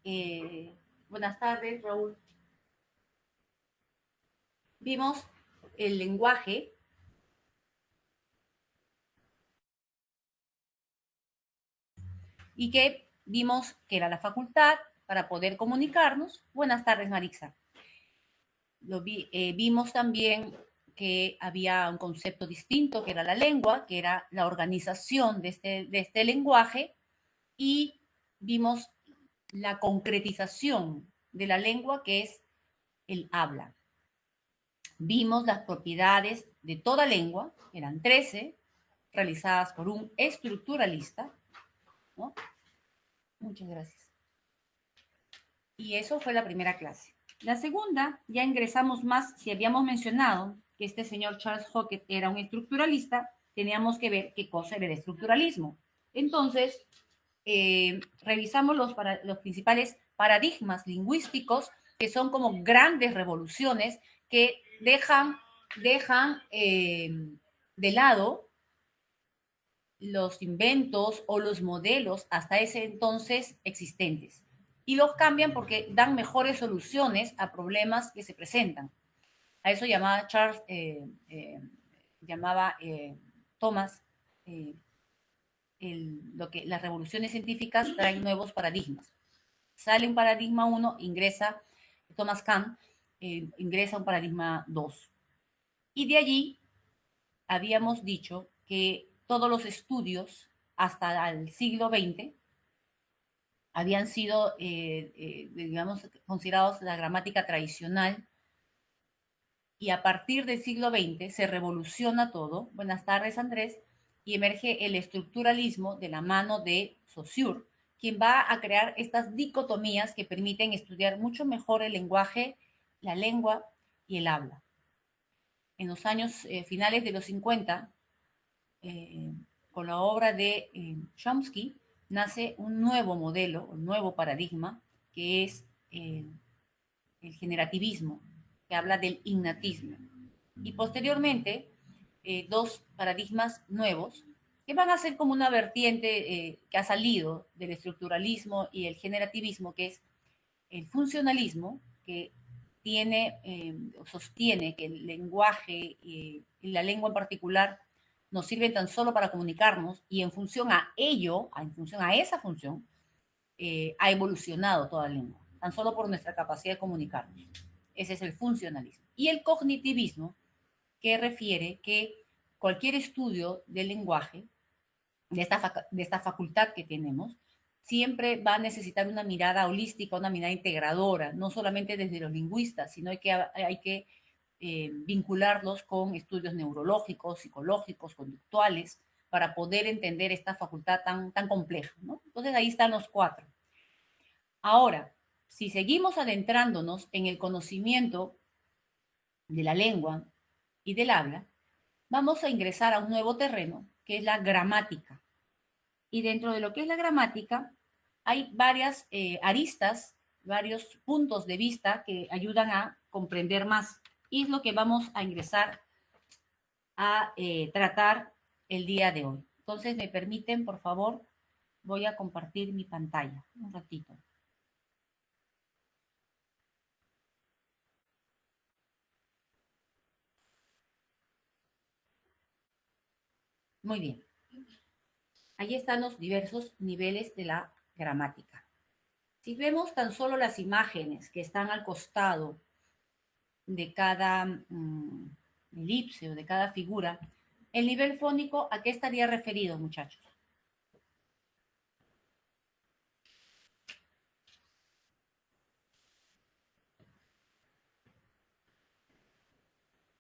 buenas tardes, Raúl. Vimos el lenguaje y que vimos que era la facultad para poder comunicarnos. Buenas tardes, Marixa. Vimos también que había un concepto distinto, que era la lengua, que era la organización de este lenguaje, y vimos la concretización de la lengua, que es el habla. Vimos las propiedades de toda lengua, eran 13, realizadas por un estructuralista, ¿no? Muchas gracias. Y eso fue la primera clase. La segunda, ya ingresamos más, si habíamos mencionado que este señor Charles Hockett era un estructuralista, teníamos que ver qué cosa era el estructuralismo. Entonces, revisamos los principales paradigmas lingüísticos, que son como grandes revoluciones que dejan de lado los inventos o los modelos hasta ese entonces existentes y los cambian porque dan mejores soluciones a problemas que se presentan. A eso llamaba Thomas, las revoluciones científicas traen nuevos paradigmas. Sale un paradigma 1, ingresa Thomas Kahn, ingresa un paradigma 2. Y de allí habíamos dicho que todos los estudios hasta el siglo XX habían sido, digamos, considerados la gramática tradicional, y a partir del siglo XX se revoluciona todo. Buenas tardes, Andrés. Y emerge el estructuralismo de la mano de Saussure, quien va a crear estas dicotomías que permiten estudiar mucho mejor el lenguaje, la lengua y el habla. En los años finales de los 50, con la obra de Chomsky, nace un nuevo modelo, un nuevo paradigma, que es el generativismo, que habla del innatismo. Y posteriormente, dos paradigmas nuevos, que van a ser como una vertiente que ha salido del estructuralismo y el generativismo, que es el funcionalismo, que sostiene que el lenguaje y la lengua en particular nos sirven tan solo para comunicarnos, y en función a ello, en función a esa función, ha evolucionado toda la lengua, tan solo por nuestra capacidad de comunicarnos. Ese es el funcionalismo. Y el cognitivismo, que refiere que cualquier estudio del lenguaje, de esta facultad que tenemos, siempre va a necesitar una mirada holística, una mirada integradora, no solamente desde los lingüistas, sino que hay que vincularlos con estudios neurológicos, psicológicos, conductuales, para poder entender esta facultad tan compleja, ¿no? Entonces ahí están los 4. Ahora, si seguimos adentrándonos en el conocimiento de la lengua y del habla, vamos a ingresar a un nuevo terreno, que es la gramática. Y dentro de lo que es la gramática, hay varias aristas, varios puntos de vista que ayudan a comprender más. Y es lo que vamos a ingresar a tratar el día de hoy. Entonces, me permiten, por favor, voy a compartir mi pantalla un ratito. Muy bien. Ahí están los diversos niveles de la gramática. Si vemos tan solo las imágenes que están al costado de cada elipse o de cada figura, el nivel fónico, ¿a qué estaría referido, muchachos?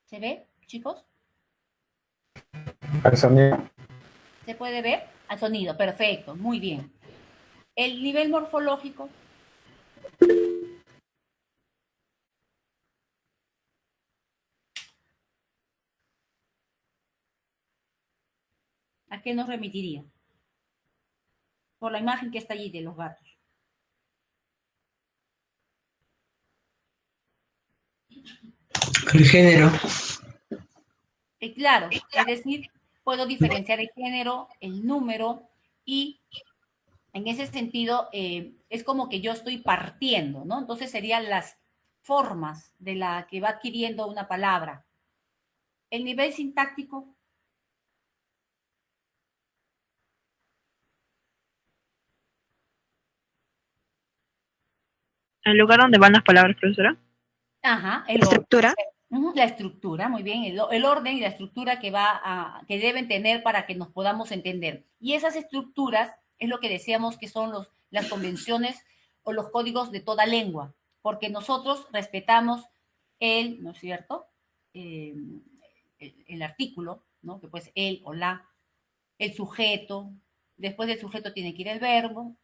¿Se ve, chicos? Al sonido. ¿Se puede ver? Al sonido, perfecto, muy bien. El nivel morfológico. ¿A qué nos remitiría? Por la imagen que está allí de los gatos. El género. Claro, es decir, puedo diferenciar el género, el número y En ese sentido, es como que yo estoy partiendo, ¿no? Entonces serían las formas de la que va adquiriendo una palabra. El nivel sintáctico. ¿El lugar donde van las palabras, profesora? Ajá, ¿La estructura? La estructura, muy bien, el orden y la estructura que deben tener para que nos podamos entender. Y esas estructuras es lo que decíamos que son las convenciones o los códigos de toda lengua, porque nosotros respetamos ¿no es cierto? El artículo, ¿no? Que pues el o la, el sujeto, después del sujeto tiene que ir el verbo,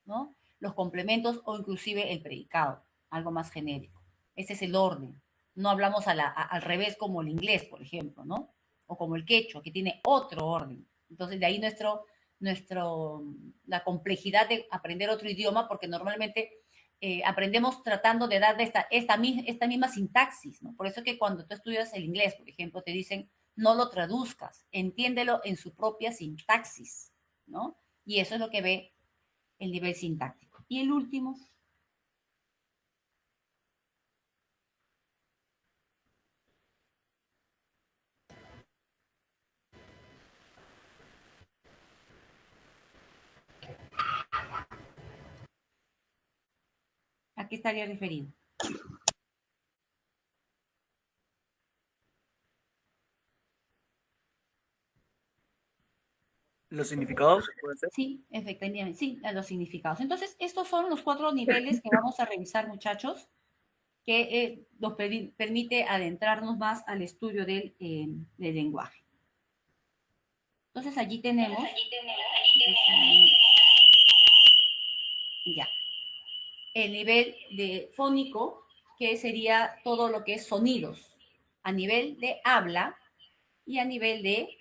¿no? Los complementos o inclusive el predicado, algo más genérico. Ese es el orden. No hablamos al revés como el inglés, por ejemplo, ¿no? O como el quechua, que tiene otro orden. Entonces, de ahí la complejidad de aprender otro idioma, porque normalmente aprendemos tratando de dar esta misma sintaxis, ¿no? Por eso que cuando tú estudias el inglés, por ejemplo, te dicen, no lo traduzcas, entiéndelo en su propia sintaxis, ¿no? Y eso es lo que ve el nivel sintáctico. Y el último. ¿A qué estaría referido? ¿Los significados pueden ser? Sí, efectivamente, sí, a los significados. Entonces, estos son los 4 niveles que vamos a revisar, muchachos, que nos permite adentrarnos más al estudio del lenguaje. Entonces, allí tenemos ya, el nivel de fónico, que sería todo lo que es sonidos, a nivel de habla y a nivel de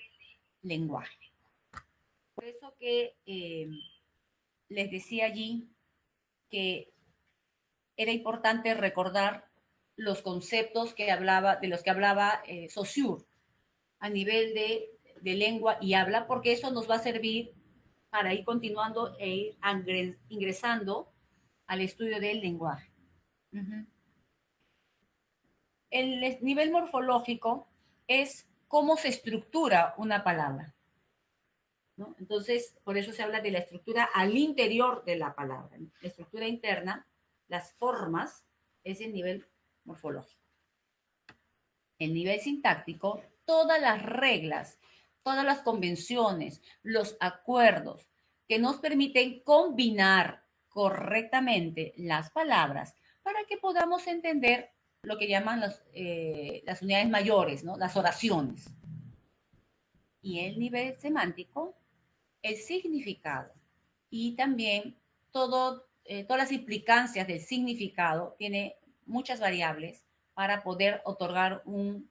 lenguaje. Por eso que les decía allí que era importante recordar los conceptos de los que hablaba Saussure a nivel de lengua y habla, porque eso nos va a servir para ir continuando e ir ingresando al estudio del lenguaje. El nivel morfológico es cómo se estructura una palabra, ¿no? Entonces, por eso se habla de la estructura al interior de la palabra, ¿no? La estructura interna, las formas, es el nivel morfológico. El nivel sintáctico, todas las reglas, todas las convenciones, los acuerdos que nos permiten combinar correctamente las palabras para que podamos entender lo que llaman las unidades mayores, ¿no? Las oraciones. Y el nivel semántico, el significado y también todas las implicancias del significado, tiene muchas variables para poder otorgar no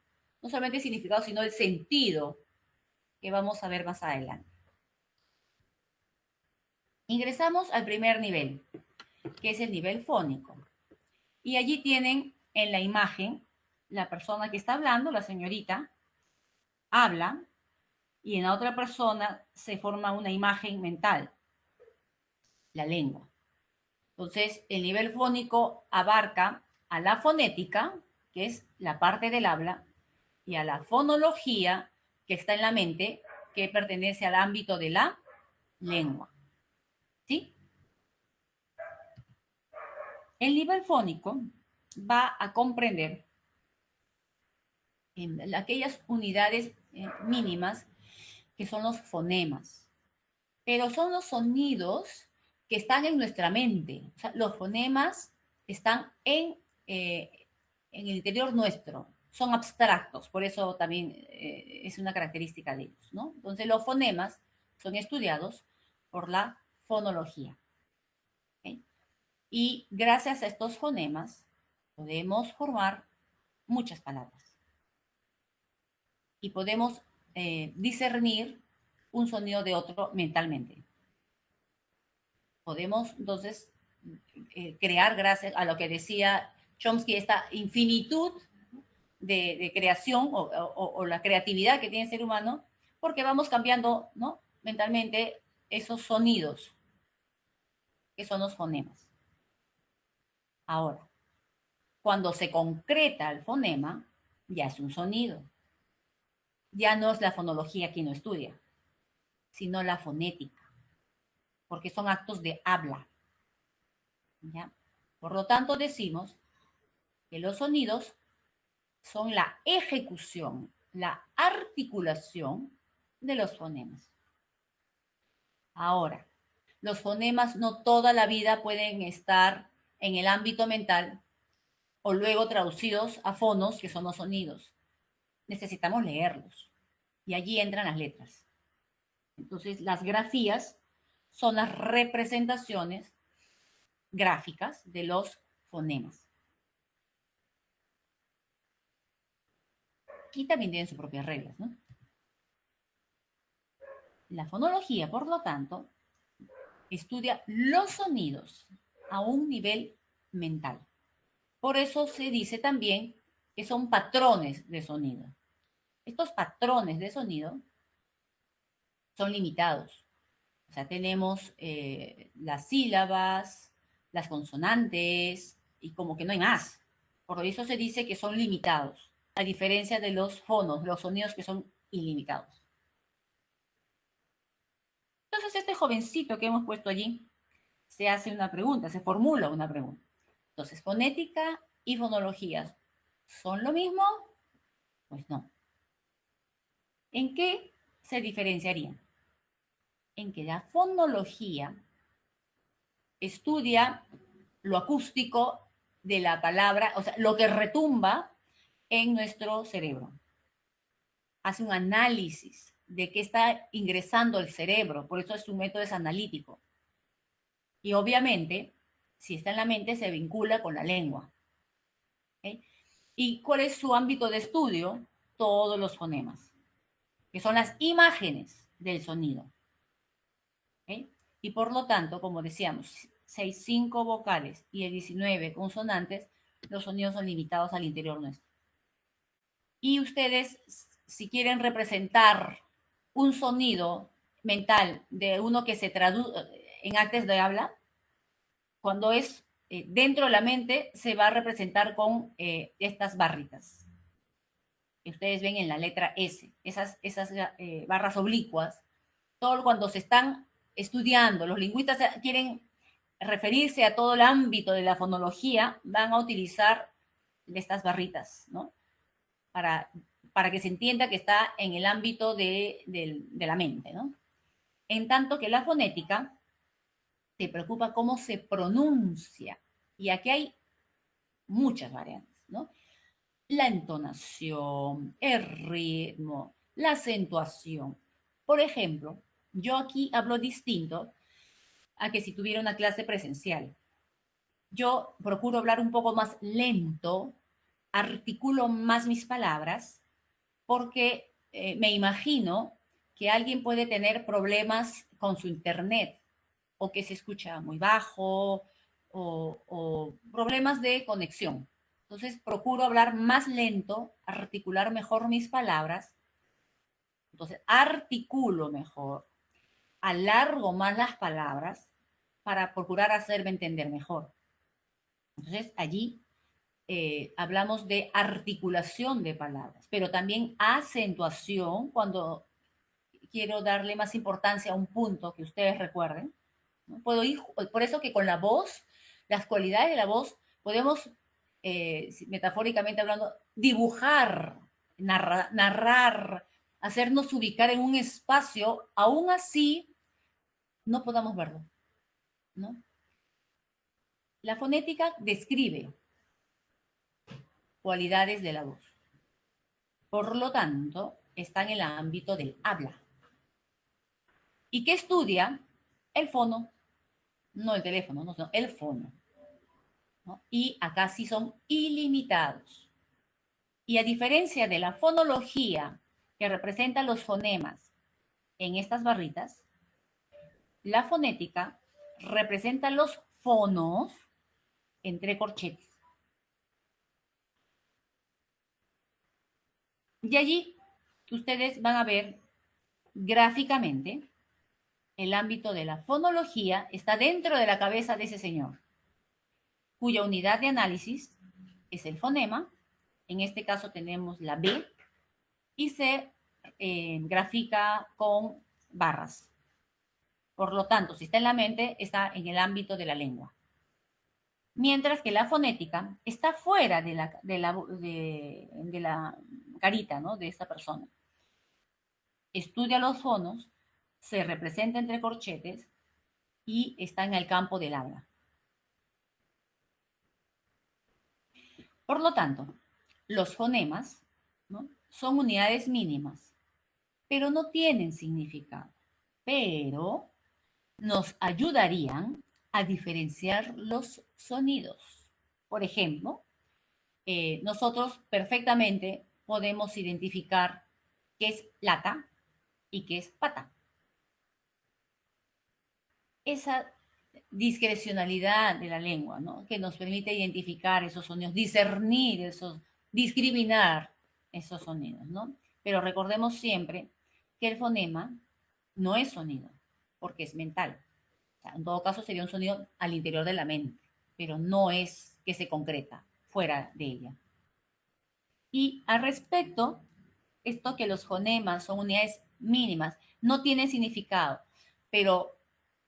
solamente el significado, sino el sentido que vamos a ver más adelante. Ingresamos al primer nivel, que es el nivel fónico. Y allí tienen en la imagen la persona que está hablando, la señorita, habla, y en la otra persona se forma una imagen mental, la lengua. Entonces, el nivel fónico abarca a la fonética, que es la parte del habla, y a la fonología, que está en la mente, que pertenece al ámbito de la lengua. ¿Sí? El nivel fónico va a comprender aquellas unidades mínimas que son los fonemas, pero son los sonidos que están en nuestra mente. O sea, los fonemas están en el interior nuestro, son abstractos, por eso también es una característica de ellos, ¿no? Entonces, los fonemas son estudiados por la fonología. ¿Okay? Y gracias a estos fonemas podemos formar muchas palabras. Y podemos discernir un sonido de otro mentalmente. Podemos, entonces, crear, gracias a lo que decía Chomsky, esta infinitud de creación o la creatividad que tiene el ser humano, porque vamos cambiando, ¿no? Mentalmente esos sonidos. que son los fonemas. Ahora, cuando se concreta el fonema, ya es un sonido. Ya no es la fonología quien lo estudia, sino la fonética, porque son actos de habla. ¿Ya? Por lo tanto, decimos que los sonidos son la ejecución, la articulación de los fonemas. Ahora, los fonemas no toda la vida pueden estar en el ámbito mental o luego traducidos a fonos, que son los sonidos. Necesitamos leerlos y allí entran las letras. Entonces, las grafías son las representaciones gráficas de los fonemas. Y también tienen sus propias reglas, ¿no? La fonología, por lo tanto, estudia los sonidos a un nivel mental. Por eso se dice también que son patrones de sonido. Estos patrones de sonido son limitados. O sea, tenemos las sílabas, las consonantes, y como que no hay más. Por eso se dice que son limitados, a diferencia de los fonos, los sonidos que son ilimitados. Entonces, este jovencito que hemos puesto allí se hace una pregunta, se formula una pregunta. Entonces, fonética y fonología, ¿son lo mismo? Pues no. ¿En qué se diferenciarían? En que la fonología estudia lo acústico de la palabra, o sea, lo que retumba en nuestro cerebro. Hace un análisis de qué está ingresando el cerebro, por eso su método es analítico. Y obviamente, si está en la mente, se vincula con la lengua. ¿Okay? ¿Y cuál es su ámbito de estudio? Todos los fonemas, que son las imágenes del sonido. ¿Okay? Y por lo tanto, como decíamos, 5 vocales y 19 consonantes, los sonidos son limitados al interior nuestro. Y ustedes, si quieren representar un sonido mental de uno que se traduce en actos de habla, cuando es dentro de la mente, se va a representar con estas barritas que ustedes ven en la letra S, esas barras oblicuas. Todo cuando se están estudiando, los lingüistas quieren referirse a todo el ámbito de la fonología, van a utilizar estas barritas, ¿no? Para que se entienda que está en el ámbito de la mente, ¿no? En tanto que la fonética te preocupa cómo se pronuncia. Y aquí hay muchas variantes, ¿no? La entonación, el ritmo, la acentuación. Por ejemplo, yo aquí hablo distinto a que si tuviera una clase presencial. Yo procuro hablar un poco más lento, articulo más mis palabras, porque me imagino que alguien puede tener problemas con su internet, o que se escucha muy bajo, o problemas de conexión. Entonces, procuro hablar más lento, articular mejor mis palabras. Entonces, articulo mejor, alargo más las palabras para procurar hacerme entender mejor. Entonces, allí hablamos de articulación de palabras, pero también acentuación cuando quiero darle más importancia a un punto que ustedes recuerden, ¿no? Puedo ir, por eso que con la voz, las cualidades de la voz, podemos, metafóricamente hablando, dibujar, narrar, hacernos ubicar en un espacio, aún así no podamos verlo, ¿no? La fonética describe cualidades de la voz. Por lo tanto, está en el ámbito del habla. ¿Y qué estudia? El fono, no el teléfono, no, el fono, ¿no? Y acá sí son ilimitados. Y a diferencia de la fonología que representa los fonemas en estas barritas, la fonética representa los fonos entre corchetes. Y allí ustedes van a ver gráficamente el ámbito de la fonología está dentro de la cabeza de ese señor, cuya unidad de análisis es el fonema. En este caso tenemos la B y se grafica con barras. Por lo tanto, si está en la mente, está en el ámbito de la lengua. Mientras que la fonética está fuera de la carita, ¿no?, de esta persona. Estudia los fonos, se representa entre corchetes y está en el campo del habla. Por lo tanto, los fonemas, ¿no?, son unidades mínimas, pero no tienen significado. Pero nos ayudarían a diferenciar los sonidos. Por ejemplo, nosotros perfectamente podemos identificar qué es lata y qué es pata. Esa discrecionalidad de la lengua, ¿no?, que nos permite identificar esos sonidos, discernir discriminar esos sonidos, ¿no? Pero recordemos siempre que el fonema no es sonido, porque es mental. O sea, en todo caso sería un sonido al interior de la mente, pero no es que se concreta fuera de ella. Y al respecto, esto que los fonemas son unidades mínimas, no tienen significado, pero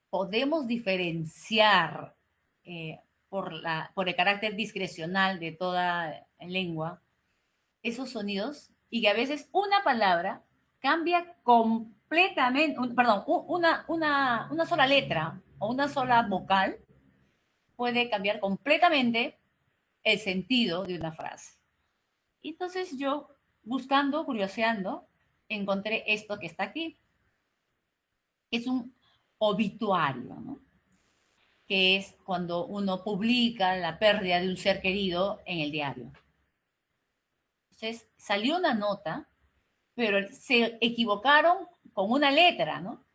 podemos diferenciar por el carácter discrecional de toda lengua esos sonidos, y que a veces una palabra cambia completamente, una sola letra o una sola vocal puede cambiar completamente el sentido de una frase. Entonces yo, buscando, curioseando, encontré esto que está aquí. Es un obituario, ¿no?, que es cuando uno publica la pérdida de un ser querido en el diario. Entonces salió una nota, pero se equivocaron con una letra, ¿no?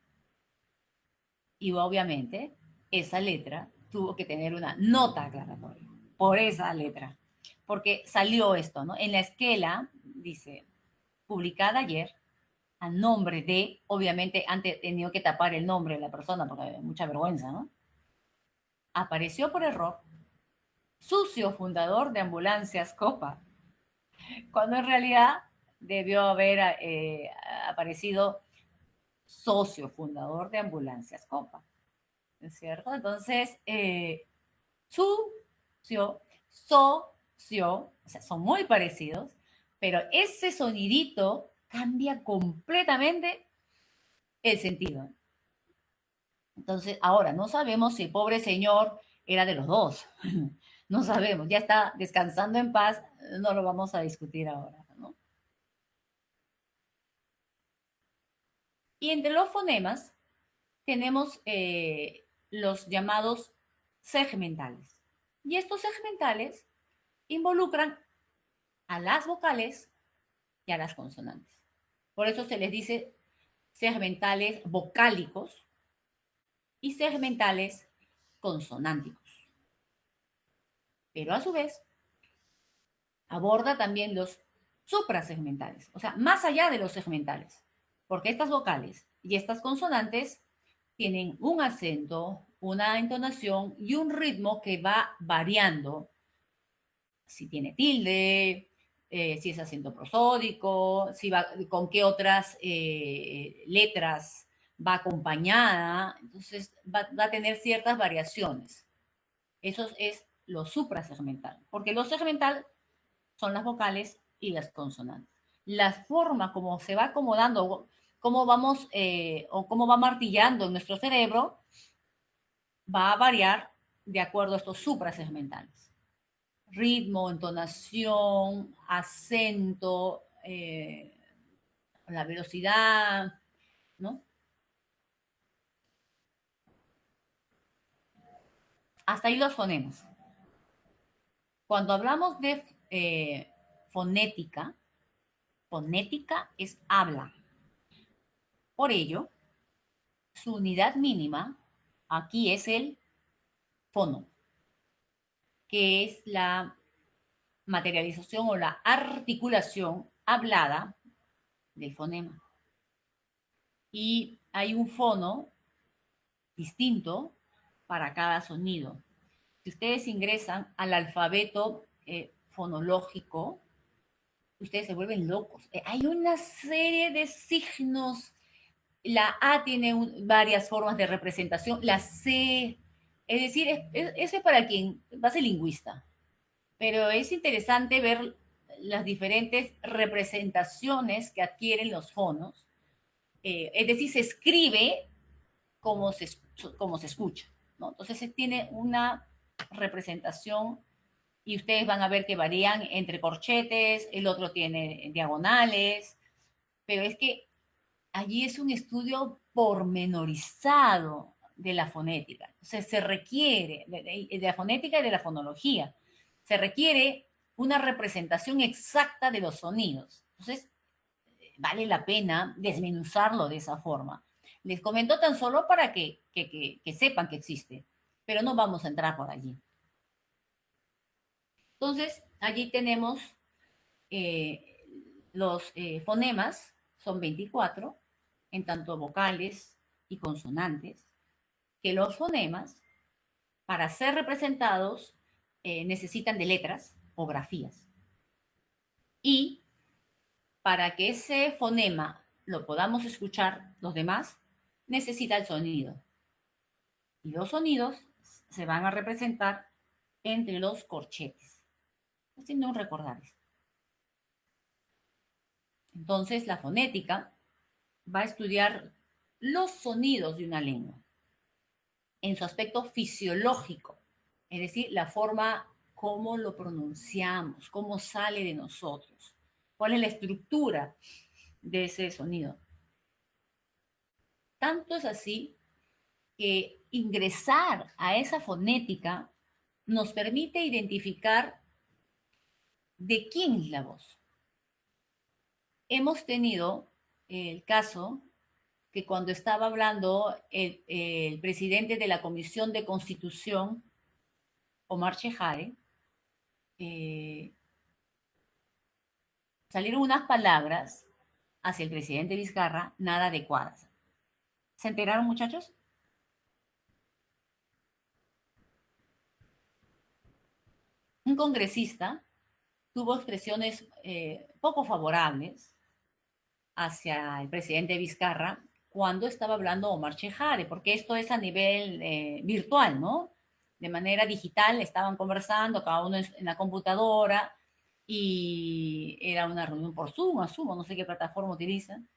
Y obviamente esa letra tuvo que tener una nota aclaratoria por esa letra, porque salió esto, ¿no? En la esquela dice, publicada ayer, a nombre de, obviamente antes he tenido que tapar el nombre de la persona porque hay mucha vergüenza, ¿no? Apareció por error Sucio, fundador de Ambulancias Copa, cuando en realidad debió haber aparecido socio fundador de Ambulancias Copa, ¿no es cierto? Entonces, sucio, socio, o sea, son muy parecidos, pero ese sonidito cambia completamente el sentido. Entonces, ahora no sabemos si el pobre señor era de los dos. No sabemos, ya está descansando en paz, no lo vamos a discutir ahora, ¿no? Y entre los fonemas tenemos los llamados segmentales. Y estos segmentales involucran a las vocales y a las consonantes. Por eso se les dice segmentales vocálicos y segmentales consonánticos. Pero a su vez, aborda también los suprasegmentales, o sea, más allá de los segmentales, porque estas vocales y estas consonantes tienen un acento, una entonación y un ritmo que va variando. Si tiene tilde, si es acento prosódico, si va, con qué otras letras va acompañada, entonces va a tener ciertas variaciones. Eso es lo suprasegmental, porque lo segmental son las vocales y las consonantes. La forma como se va acomodando, cómo vamos o cómo va martillando en nuestro cerebro, va a variar de acuerdo a estos suprasegmentales. Ritmo, entonación, acento, la velocidad, ¿no? Hasta ahí los fonemas. Cuando hablamos de fonética, fonética es habla. Por ello, su unidad mínima aquí es el fono, que es la materialización o la articulación hablada del fonema. Y hay un fono distinto para cada sonido. Si ustedes ingresan al alfabeto fonológico, ustedes se vuelven locos. Hay una serie de signos. La A tiene varias formas de representación, la C, es decir, eso es para quien va a ser lingüista, pero es interesante ver las diferentes representaciones que adquieren los fonos, es decir, se escribe como se escucha, ¿no? Entonces tiene una representación y ustedes van a ver que varían entre corchetes, el otro tiene diagonales, pero es que allí es un estudio pormenorizado de la fonética. Entonces se requiere, de la fonética y de la fonología, se requiere una representación exacta de los sonidos. Entonces, vale la pena desmenuzarlo de esa forma. Les comento tan solo para que sepan que existe, pero no vamos a entrar por allí. Entonces, allí tenemos los fonemas, son 24, en tanto vocales y consonantes, que los fonemas, para ser representados, necesitan de letras o grafías. Y para que ese fonema lo podamos escuchar los demás, necesita el sonido. Y los sonidos se van a representar entre los corchetes. Haciendo un recordar esto. Entonces, la fonética va a estudiar los sonidos de una lengua en su aspecto fisiológico, es decir, la forma como lo pronunciamos, cómo sale de nosotros, cuál es la estructura de ese sonido. Tanto es así que ingresar a esa fonética nos permite identificar de quién es la voz. Hemos tenido el caso que cuando estaba hablando el presidente de la Comisión de Constitución, Omar Chejade, salieron unas palabras hacia el presidente Vizcarra nada adecuadas. ¿Se enteraron, muchachos? Un congresista tuvo expresiones poco favorables hacia el presidente Vizcarra cuando estaba hablando Omar Chejade, porque esto es a nivel virtual, ¿no? De manera digital estaban conversando, cada uno en la computadora, y era una reunión por Zoom, asumo, no sé qué plataforma utilizan,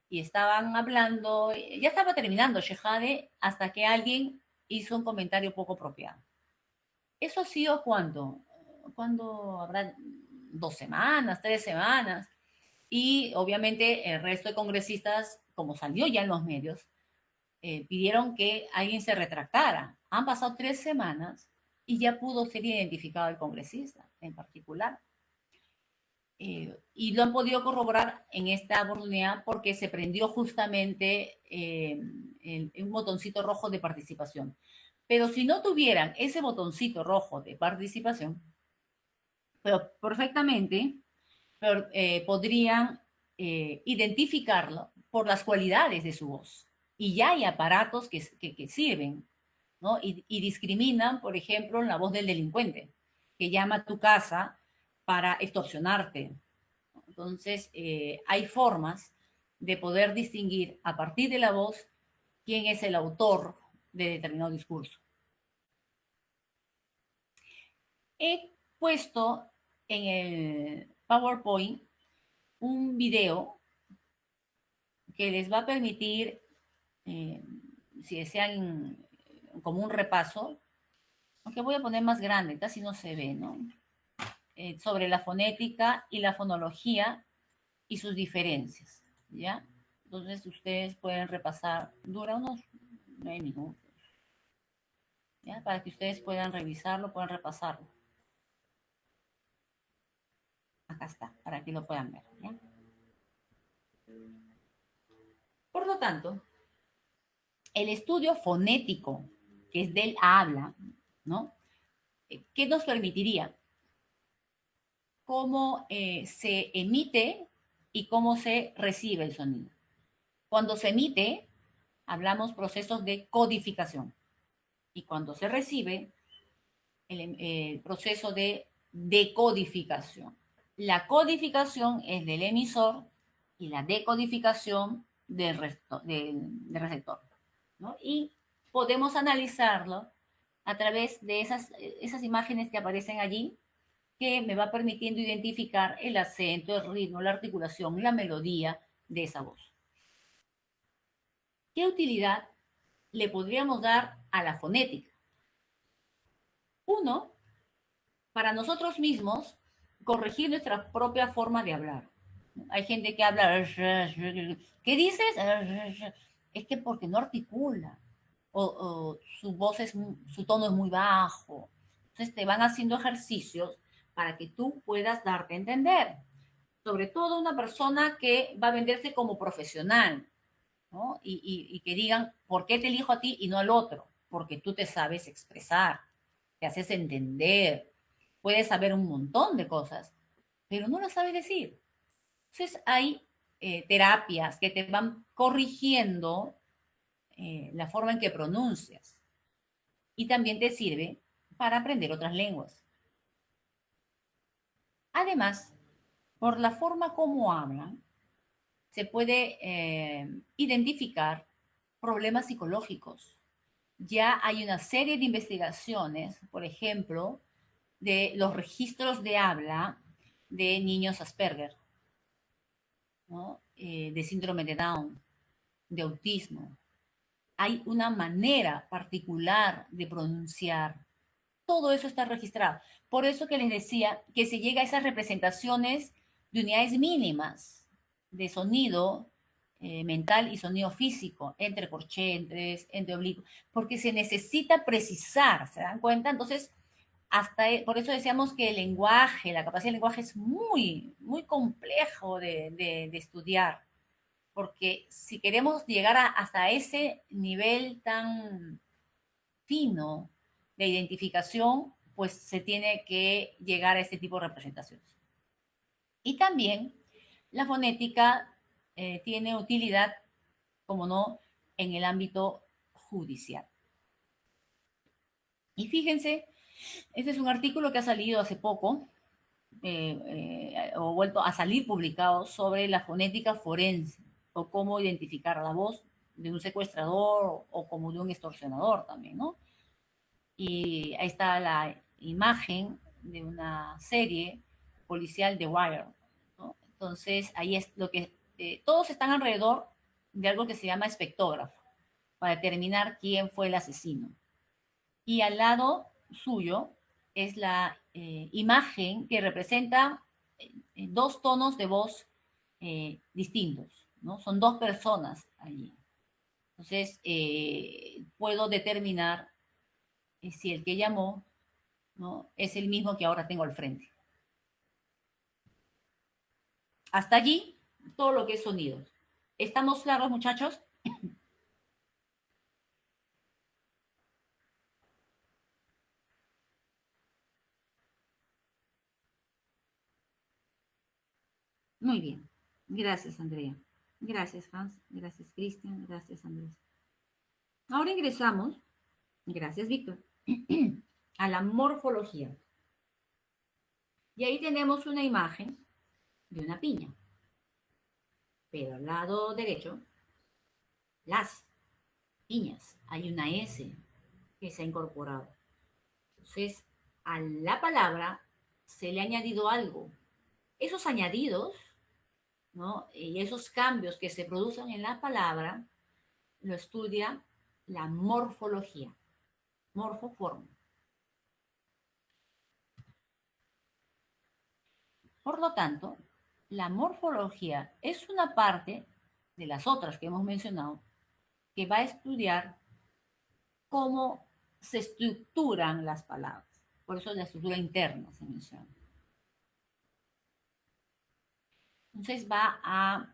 y estaban hablando, ya estaba terminando Chejade hasta que alguien hizo un comentario poco apropiado. ¿Eso ha sido cuándo? ¿Cuándo habrá 2 semanas, 3 semanas? Y obviamente el resto de congresistas, como salió ya en los medios, pidieron que alguien se retractara. Han pasado 3 semanas y ya pudo ser identificado el congresista en particular. Y lo han podido corroborar en esta oportunidad porque se prendió justamente un botoncito rojo de participación. Pero si no tuvieran ese botoncito rojo de participación, pero perfectamente podrían identificarlo por las cualidades de su voz. Y ya hay aparatos que sirven, ¿no? Y discriminan, por ejemplo, la voz del delincuente, que llama a tu casa para extorsionarte. Entonces, hay formas de poder distinguir a partir de la voz quién es el autor de determinado discurso. He puesto en el PowerPoint un video que les va a permitir, si desean, como un repaso, aunque voy a poner más grande, casi no se ve, ¿no? Sobre la fonética y la fonología y sus diferencias, ¿ya? Entonces ustedes pueden repasar, dura unos 9 minutos, ¿ya? Para que ustedes puedan revisarlo, puedan repasarlo. Acá está, para que lo puedan ver, ¿ya? Por lo tanto, el estudio fonético, que es del habla, ¿no? ¿Qué nos permitiría? Cómo se emite y cómo se recibe el sonido. Cuando se emite, hablamos procesos de codificación. Y cuando se recibe, el proceso de decodificación. La codificación es del emisor y la decodificación del receptor, ¿no? Y podemos analizarlo a través de esas imágenes que aparecen allí, que me va permitiendo identificar el acento, el ritmo, la articulación, la melodía de esa voz. ¿Qué utilidad le podríamos dar a la fonética? Uno, para nosotros mismos, corregir nuestra propia forma de hablar. Hay gente que habla, ¿qué dices? Es que porque no articula, o su voz su tono es muy bajo. Entonces te van haciendo ejercicios para que tú puedas darte a entender. Sobre todo una persona que va a venderse como profesional, ¿no? Y que digan, ¿por qué te elijo a ti y no al otro? Porque tú te sabes expresar, te haces entender, puedes saber un montón de cosas, pero no las sabes decir. Entonces hay terapias que te van corrigiendo la forma en que pronuncias y también te sirve para aprender otras lenguas. Además, por la forma como hablan, se puede identificar problemas psicológicos. Ya hay una serie de investigaciones, por ejemplo, de los registros de habla de niños Asperger, ¿no? De síndrome de Down, de autismo. Hay una manera particular de pronunciar. Todo eso está registrado. Por eso que les decía que se llega a esas representaciones de unidades mínimas de sonido mental y sonido físico, entre corchetes, entre oblicuos, porque se necesita precisar, ¿se dan cuenta? Entonces, por eso decíamos que el lenguaje, la capacidad del lenguaje es muy, muy complejo de estudiar, porque si queremos llegar hasta ese nivel tan fino de identificación, pues se tiene que llegar a este tipo de representaciones. Y también la fonética tiene utilidad, como no, en el ámbito judicial. Y fíjense, este es un artículo que ha salido hace poco, o vuelto a salir publicado, sobre la fonética forense, o cómo identificar la voz de un secuestrador o como de un extorsionador también, ¿no? Y ahí está la imagen de una serie policial de Wire, ¿no? Entonces, ahí es lo que todos están alrededor de algo que se llama espectógrafo, para determinar quién fue el asesino. Y al lado suyo es la imagen que representa dos tonos de voz distintos, ¿no? Son dos personas allí. Entonces, puedo determinar si el que llamó, ¿no?, es el mismo que ahora tengo al frente. Hasta allí, todo lo que es sonidos. ¿Estamos claros, muchachos? Muy bien. Gracias, Andrea. Gracias, Hans. Gracias, Cristian. Gracias, Andrés. Ahora ingresamos, gracias, Víctor, a la morfología. Y ahí tenemos una imagen de una piña. Pero al lado derecho, las piñas. Hay una S que se ha incorporado. Entonces, a la palabra se le ha añadido algo. Esos añadidos, ¿no?, y esos cambios que se producen en la palabra, lo estudia la morfología. Morfoforma. Por lo tanto, la morfología es una parte de las otras que hemos mencionado que va a estudiar cómo se estructuran las palabras. Por eso la estructura interna se menciona. Entonces va a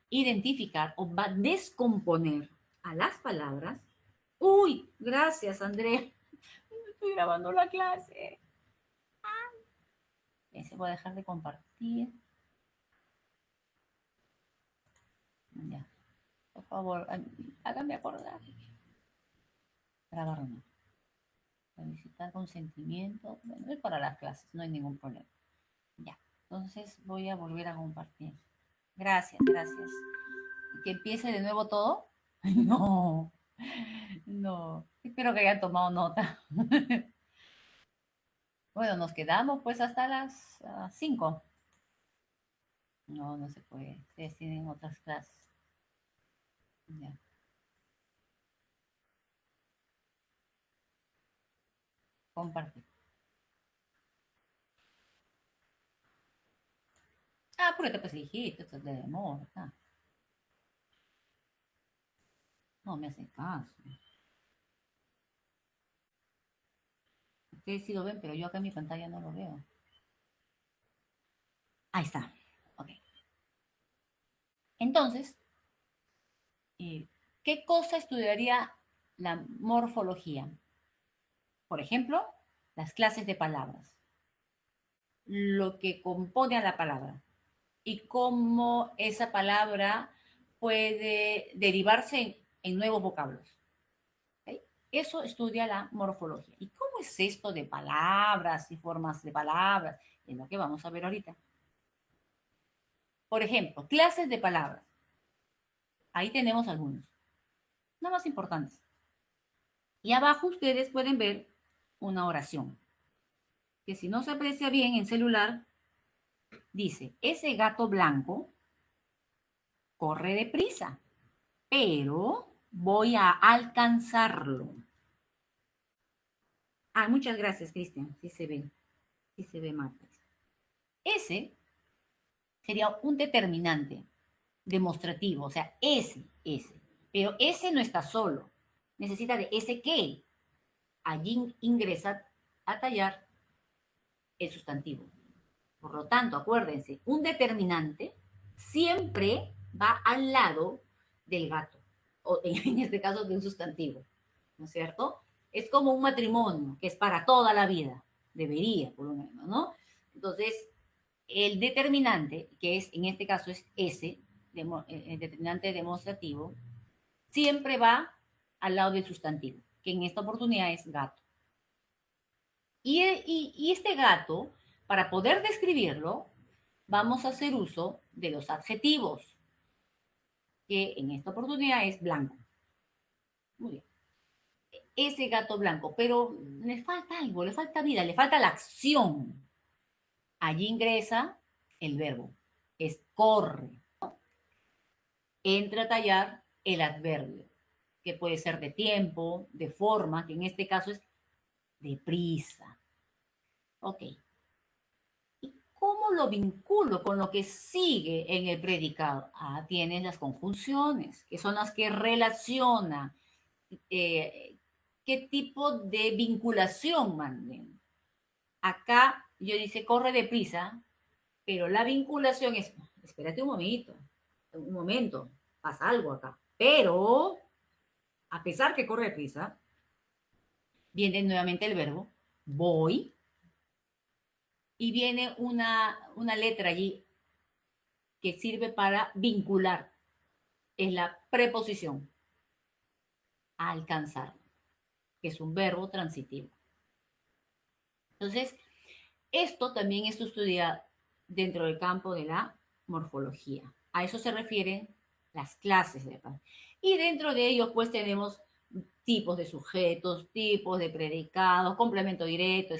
identificar o va a descomponer a las palabras. Uy, gracias, Andrea. Estoy grabando la clase. Se voy a dejar de compartir. Ya. Por favor, háganme acordar. Grabar no. Solicitar consentimiento. Bueno, es para las clases, no hay ningún problema. Ya. Entonces voy a volver a compartir. Gracias, gracias. ¿Que empiece de nuevo todo? No, no. Espero que hayan tomado nota. Bueno, nos quedamos pues hasta las 5. No, no se puede. Ustedes tienen otras clases. Ya. Compartir. Apúrate, pues dijiste, esto es de demora. No me hace caso. Ustedes sí lo ven, pero yo acá en mi pantalla no lo veo. Ahí está. Ok. Entonces, ¿qué cosa estudiaría la morfología? Por ejemplo, las clases de palabras. Lo que compone a la palabra. Y cómo esa palabra puede derivarse en nuevos vocablos. ¿Okay? Eso estudia la morfología. ¿Y cómo es esto de palabras y formas de palabras? Es lo que vamos a ver ahorita. Por ejemplo, clases de palabras. Ahí tenemos algunos. No más importantes. Y abajo ustedes pueden ver una oración. Que si no se aprecia bien en celular, dice, ese gato blanco corre deprisa, pero voy a alcanzarlo. Muchas gracias, Cristian. Sí se ve. Sí se ve, Marta. Ese sería un determinante demostrativo, o sea, ese. Pero ese no está solo. Necesita de ese que. Allí ingresa a tallar el sustantivo. Por lo tanto, acuérdense, un determinante siempre va al lado del gato, o en este caso de un sustantivo, ¿no es cierto? Es como un matrimonio, que es para toda la vida, debería, por lo menos, ¿no? Entonces, el determinante, que es, en este caso es ese, el determinante demostrativo, siempre va al lado del sustantivo, que en esta oportunidad es gato. Y este gato, para poder describirlo, vamos a hacer uso de los adjetivos, que en esta oportunidad es blanco. Muy bien. Ese gato blanco, pero le falta algo, le falta vida, le falta la acción. Allí ingresa el verbo, es corre. Entra a tallar el adverbio, que puede ser de tiempo, de forma, que en este caso es deprisa. Ok. ¿Cómo lo vinculo con lo que sigue en el predicado? Tienes las conjunciones, que son las que relacionan qué tipo de vinculación manden. Acá yo dice corre deprisa, pero la vinculación es, espérate un momento, pasa algo acá. Pero, a pesar que corre deprisa, viene nuevamente el verbo voy, y viene una letra allí que sirve para vincular. Es la preposición. Alcanzar, que es un verbo transitivo. Entonces, esto también es estudiado dentro del campo de la morfología. A eso se refieren las clases de palabras. Y dentro de ellos, pues, tenemos tipos de sujetos, tipos de predicados, complemento directo,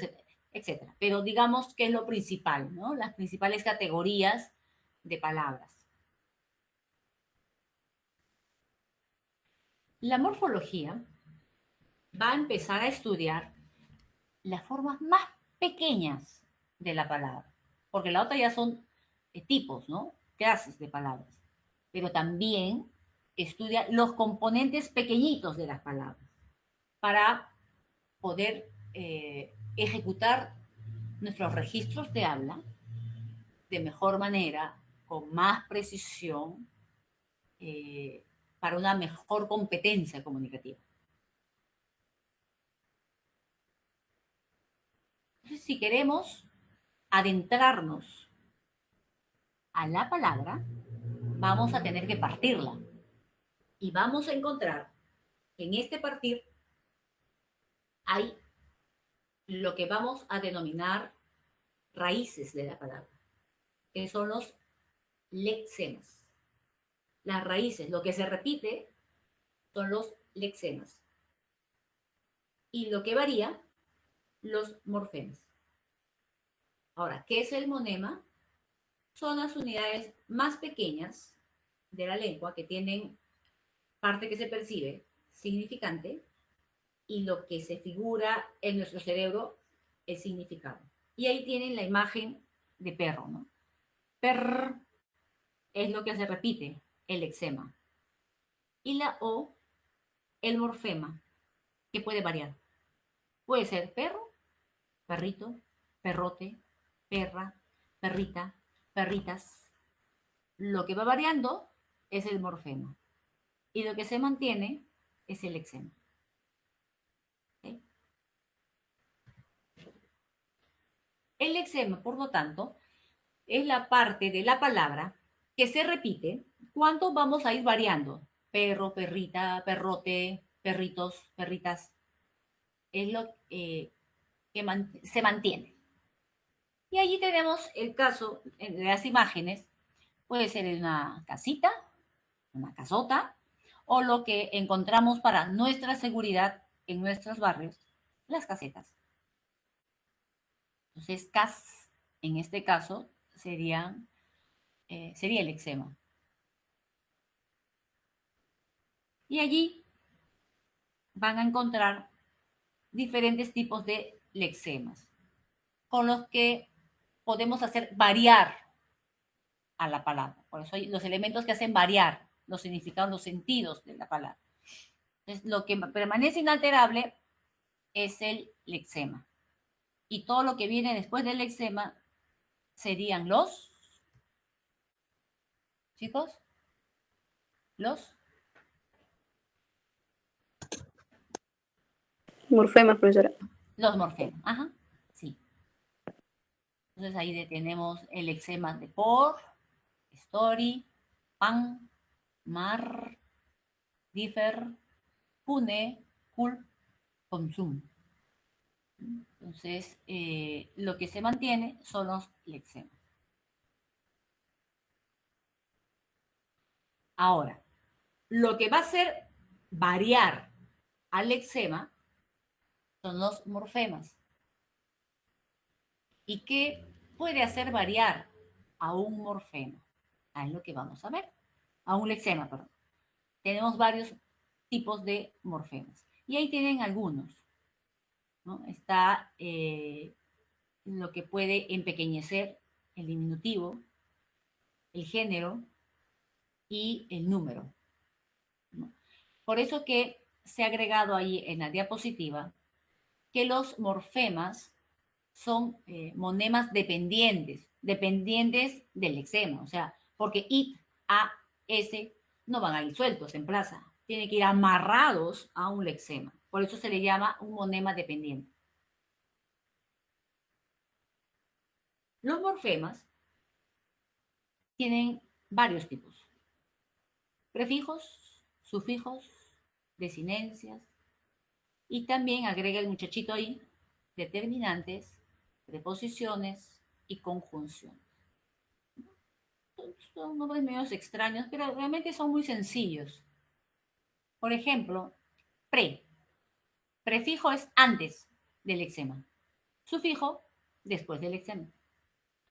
etcétera. Pero digamos que es lo principal, ¿no? Las principales categorías de palabras. La morfología va a empezar a estudiar las formas más pequeñas de la palabra, porque la otra ya son tipos, ¿no? Clases de palabras, pero también estudia los componentes pequeñitos de las palabras para poder ejecutar nuestros registros de habla de mejor manera, con más precisión, para una mejor competencia comunicativa. Entonces, si queremos adentrarnos a la palabra, vamos a tener que partirla. Y vamos a encontrar que en este partir hay lo que vamos a denominar raíces de la palabra, que son los lexemas. Las raíces, lo que se repite, son los lexemas. Y lo que varía, los morfemas. Ahora, ¿qué es el monema? Son las unidades más pequeñas de la lengua que tienen parte que se percibe, significante, y lo que se figura en nuestro cerebro, el significado. Y ahí tienen la imagen de perro, ¿no? Per es lo que se repite, el lexema. Y la O, el morfema, que puede variar. Puede ser perro, perrito, perrote, perra, perrita, perritas. Lo que va variando es el morfema. Y lo que se mantiene es el lexema. ¿Okay? El lexema, por lo tanto, es la parte de la palabra que se repite cuando vamos a ir variando. Perro, perrita, perrote, perritos, perritas. Es lo que se mantiene. Y allí tenemos el caso de las imágenes. Puede ser en una casita, una casota, o lo que encontramos para nuestra seguridad en nuestros barrios, las casetas. Entonces, cas, en este caso, sería el lexema. Y allí van a encontrar diferentes tipos de lexemas, con los que podemos hacer variar a la palabra. Por eso hay los elementos que hacen variar los significados, los sentidos de la palabra. Entonces, lo que permanece inalterable es el lexema. Y todo lo que viene después del lexema serían los, chicos, los Morfemas, profesora. los morfemas. Ajá, sí. Entonces ahí tenemos el lexema de por, story, pan, mar, differ, pune, culp, consum. Entonces, lo que se mantiene son los lexemas. Ahora, lo que va a hacer variar al lexema son los morfemas. ¿Y qué puede hacer variar a un morfema? Ahí es lo que vamos a ver. A un lexema, perdón. Tenemos varios tipos de morfemas. Y ahí tienen algunos, ¿no? Está lo que puede empequeñecer el diminutivo, el género y el número, ¿no? Por eso que se ha agregado ahí en la diapositiva que los morfemas son monemas dependientes del lexema, o sea, porque it, a, s no van a ir sueltos en plaza, tienen que ir amarrados a un lexema. Por eso se le llama un monema dependiente. Los morfemas tienen varios tipos: prefijos, sufijos, desinencias, y también agrega el muchachito ahí determinantes, preposiciones y conjunciones. Son nombres medio extraños, pero realmente son muy sencillos. Por ejemplo, prefijo es antes del lexema, sufijo después del lexema.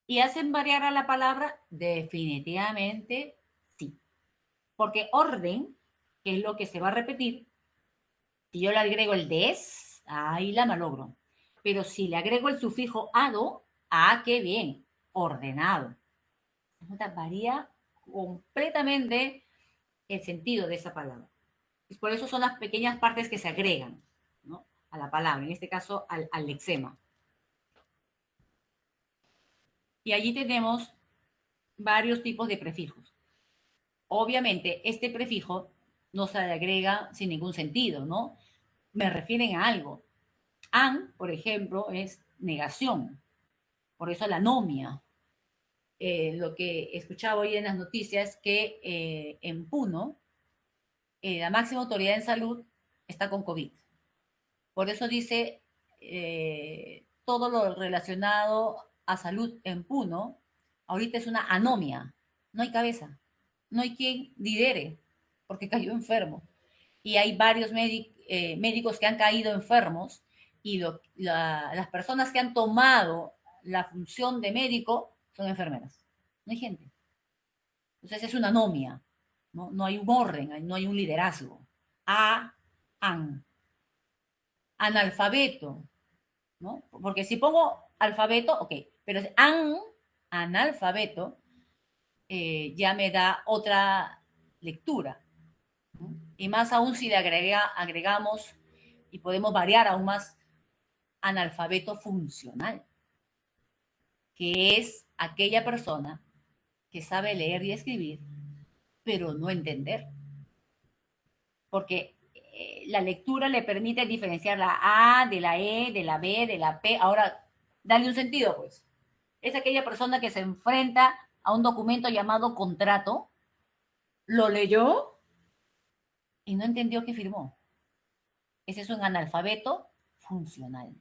¿Y hacen variar a la palabra? Definitivamente sí. Porque orden, que es lo que se va a repetir, si yo le agrego el des, ahí la malogro. Pero si le agrego el sufijo ado, qué bien, ordenado. Varía completamente el sentido de esa palabra. Y por eso son las pequeñas partes que se agregan, ¿no?, a la palabra, en este caso al lexema. Y allí tenemos varios tipos de prefijos. Obviamente, este prefijo no se le agrega sin ningún sentido, ¿no? Me refieren a algo. An, por ejemplo, es negación. Por eso la anomia. Lo que escuchaba hoy en las noticias que en Puno la máxima autoridad en salud está con COVID. Por eso dice todo lo relacionado a salud en Puno, ahorita es una anomia. No hay cabeza, no hay quien lidere, porque cayó enfermo. Y hay varios médicos que han caído enfermos y las personas que han tomado la función de médico son enfermeras. No hay gente. Entonces es una anomia. No, no hay un orden, no hay un liderazgo. Analfabeto, ¿no? Porque si pongo alfabeto, ok, pero analfabeto, ya me da otra lectura, ¿no? Y más aún si le agregamos y podemos variar aún más analfabeto funcional, que es aquella persona que sabe leer y escribir, pero no entender. Porque la lectura le permite diferenciar la A de la E, de la B, de la P. Ahora, dale un sentido, pues. Es aquella persona que se enfrenta a un documento llamado contrato, lo leyó y no entendió qué firmó. Ese es un analfabeto funcional.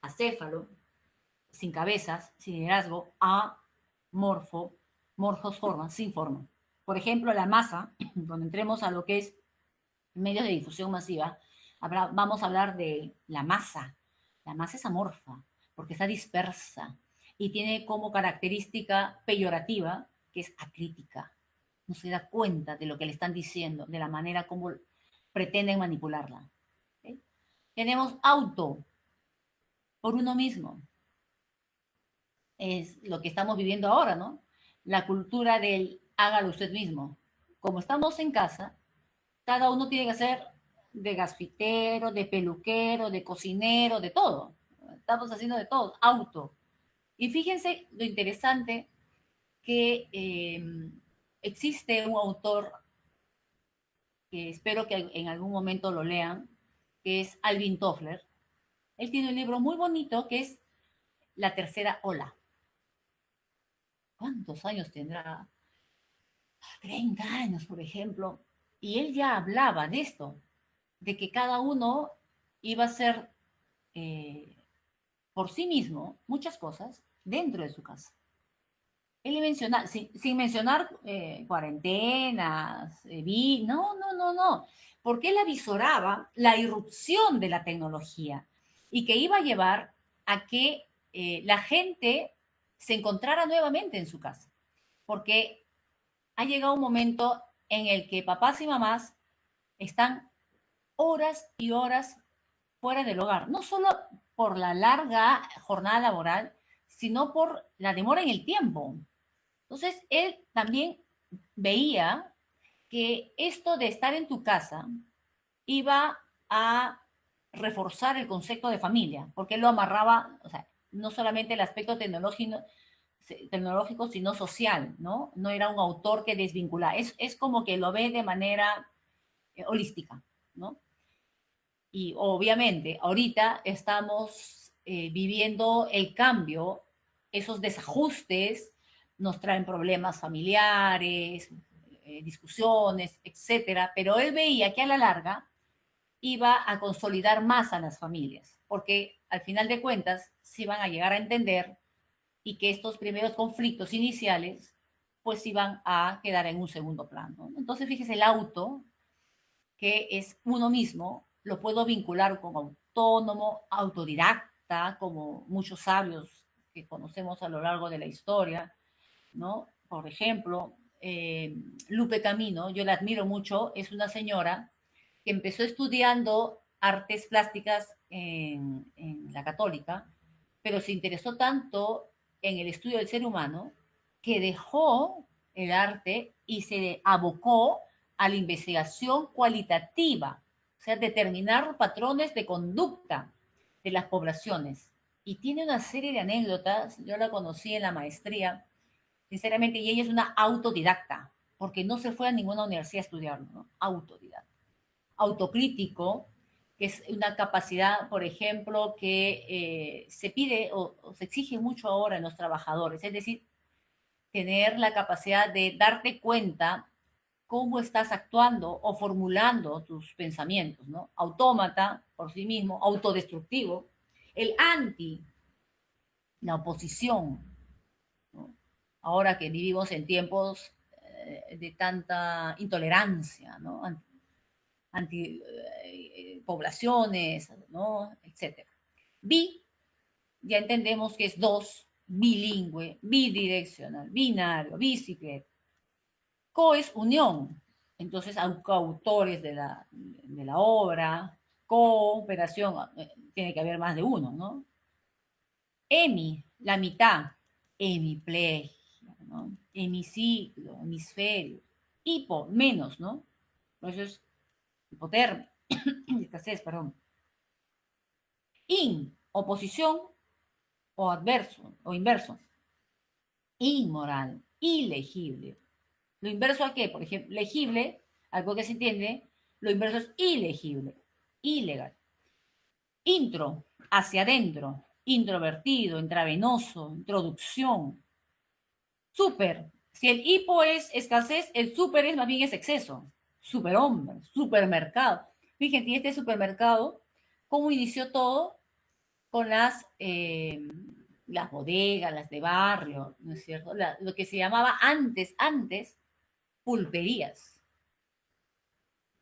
Acéfalo, sin cabezas, sin liderazgo, morfos forma, sin forma. Por ejemplo, la masa, cuando entremos a lo que es medios de difusión masiva, vamos a hablar de la masa. La masa es amorfa, porque está dispersa y tiene como característica peyorativa que es acrítica. No se da cuenta de lo que le están diciendo, de la manera como pretenden manipularla. ¿Okay? Tenemos auto, por uno mismo. Es lo que estamos viviendo ahora, ¿no? La cultura del hágalo usted mismo. Como estamos en casa, cada uno tiene que hacer de gasfitero, de peluquero, de cocinero, de todo. Estamos haciendo de todo, auto. Y fíjense lo interesante que existe un autor que espero que en algún momento lo lean, que es Alvin Toffler. Él tiene un libro muy bonito que es La tercera ola. ¿Cuántos años tendrá? 30 años, por ejemplo. Y él ya hablaba de esto, de que cada uno iba a hacer por sí mismo muchas cosas dentro de su casa. Él menciona, sin mencionar cuarentenas, no, porque él avisoraba la irrupción de la tecnología y que iba a llevar a que la gente se encontrara nuevamente en su casa, porque ha llegado un momento en el que papás y mamás están horas y horas fuera del hogar, no solo por la larga jornada laboral, sino por la demora en el tiempo. Entonces, él también veía que esto de estar en tu casa iba a reforzar el concepto de familia, porque él lo amarraba, o sea, no solamente el aspecto tecnológico, sino social, ¿no? No era un autor que desvincula, es como que lo ve de manera holística, ¿no? Y obviamente ahorita estamos viviendo el cambio, esos desajustes nos traen problemas familiares, discusiones, etcétera, pero él veía que a la larga iba a consolidar más a las familias, porque al final de cuentas se iban a llegar a entender y que estos primeros conflictos iniciales pues iban a quedar en un segundo plano. Entonces, fíjese, el auto, que es uno mismo, lo puedo vincular como autónomo, autodidacta, como muchos sabios que conocemos a lo largo de la historia, ¿no? Por ejemplo, Lupe Camino, yo la admiro mucho, es una señora que empezó estudiando artes plásticas en la Católica, pero se interesó tanto en el estudio del ser humano que dejó el arte y se abocó a la investigación cualitativa, o sea, determinar patrones de conducta de las poblaciones. Y tiene una serie de anécdotas, yo la conocí en la maestría, sinceramente, y ella es una autodidacta, porque no se fue a ninguna universidad a estudiarlo, ¿no? Autodidacta. Autocrítico, que es una capacidad, por ejemplo, que se pide o se exige mucho ahora en los trabajadores, es decir, tener la capacidad de darte cuenta cómo estás actuando o formulando tus pensamientos, ¿no? Autómata por sí mismo, autodestructivo. El anti, la oposición, ¿no? Ahora que vivimos en tiempos de tanta intolerancia, ¿no? Anti poblaciones, ¿no? Etcétera. Bi, ya entendemos que es dos, bilingüe, bidireccional, binario, bicicleta. Co es unión, entonces coautores de la obra, cooperación, tiene que haber más de uno, ¿no? Hemi, la mitad, hemiplegia, ¿no? Hemiciclo, hemisferio. Hipo, menos, ¿no? Por eso es hipotermia, escasez, perdón. In, oposición o adverso o inverso. Inmoral, ilegible. ¿Lo inverso a qué? Por ejemplo, legible, algo que se entiende, lo inverso es ilegible, ilegal. Intro, hacia adentro, introvertido, intravenoso, introducción. Super, si el hipo es escasez, el super es más bien es exceso. Superhombre, supermercado. Fíjense, este supermercado, ¿cómo inició todo? Con las bodegas, las de barrio, ¿no es cierto? Lo que se llamaba antes, pulperías.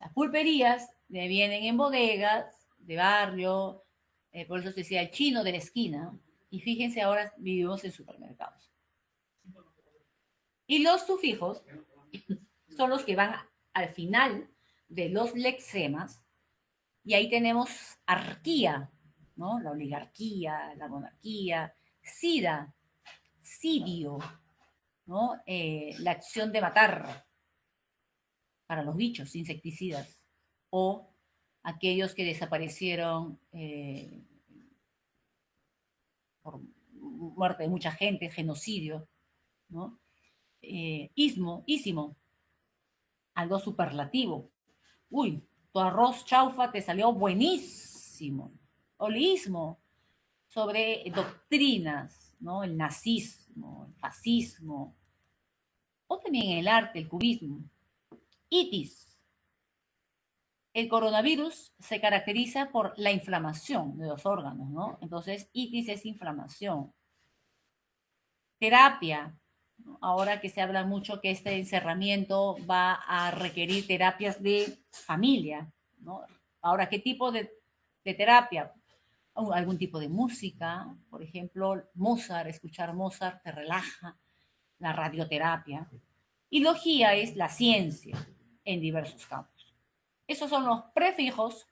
Las pulperías vienen en bodegas de barrio, por eso se decía el chino de la esquina, y fíjense, ahora vivimos en supermercados. Y los sufijos son los que van al final de los lexemas, y ahí tenemos arquía, ¿no? La oligarquía, la monarquía, sida, sidio, ¿no? La acción de matar para los bichos, insecticidas, o aquellos que desaparecieron por muerte de mucha gente, genocidio, ¿no? Ísimo, algo superlativo. Uy, tu arroz chaufa te salió buenísimo. Holismo, sobre doctrinas, ¿no? El nazismo, el fascismo, o también el arte, el cubismo. Itis. El coronavirus se caracteriza por la inflamación de los órganos, ¿no? Entonces, itis es inflamación. Terapia. Ahora que se habla mucho que este encerramiento va a requerir terapias de familia, ¿no? Ahora, ¿qué tipo de terapia? Algún tipo de música, por ejemplo, Mozart, escuchar Mozart te relaja, la radioterapia. Y logía es la ciencia en diversos campos. Esos son los prefijos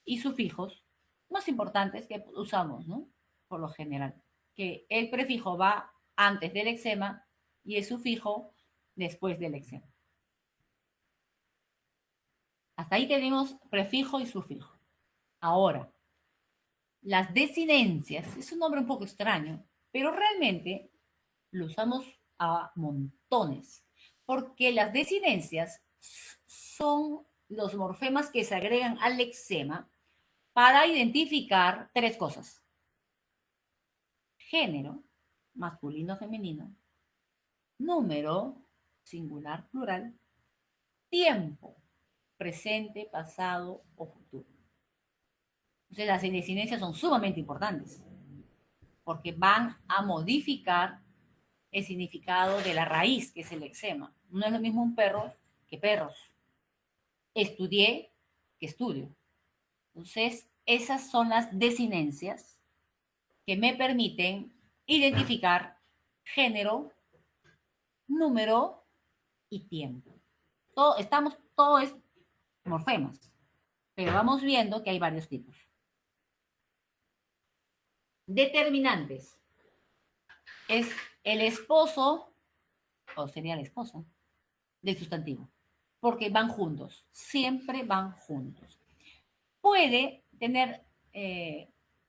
y sufijos más importantes que usamos, ¿no? Por lo general. Que el prefijo va antes del eczema y el sufijo después del eczema. Hasta ahí tenemos prefijo y sufijo. Ahora, las desinencias, es un nombre un poco extraño, pero realmente lo usamos a montones, porque las desinencias son los morfemas que se agregan al lexema para identificar tres cosas: género, masculino, femenino; número, singular, plural; tiempo, presente, pasado o futuro. Entonces, las desinencias son sumamente importantes porque van a modificar el significado de la raíz, que es el eczema. No es lo mismo un perro que perros. Estudié que estudio. Entonces, esas son las desinencias que me permiten identificar género, número y tiempo. Todo es morfemas, pero vamos viendo que hay varios tipos. Determinantes. Es el esposo, o sería el esposo, del sustantivo, porque van juntos, siempre van juntos. Puede tener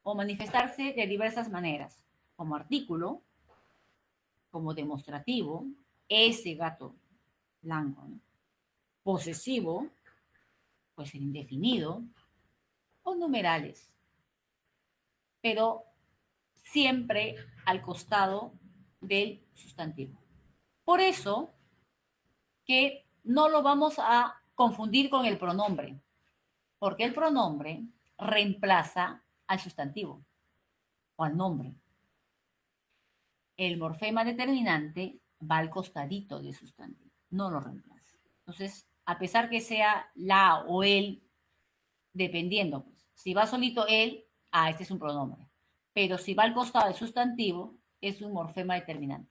o manifestarse de diversas maneras, como artículo, como demostrativo, ese gato blanco, ¿no? Posesivo, puede ser indefinido, o numerales, pero siempre al costado del sustantivo. Por eso que no lo vamos a confundir con el pronombre, porque el pronombre reemplaza al sustantivo o al nombre. El morfema determinante va al costadito del sustantivo, no lo reemplaza. Entonces, a pesar que sea la o el, dependiendo, pues, si va solito el, este es un pronombre. Pero si va al costado del sustantivo, es un morfema determinante.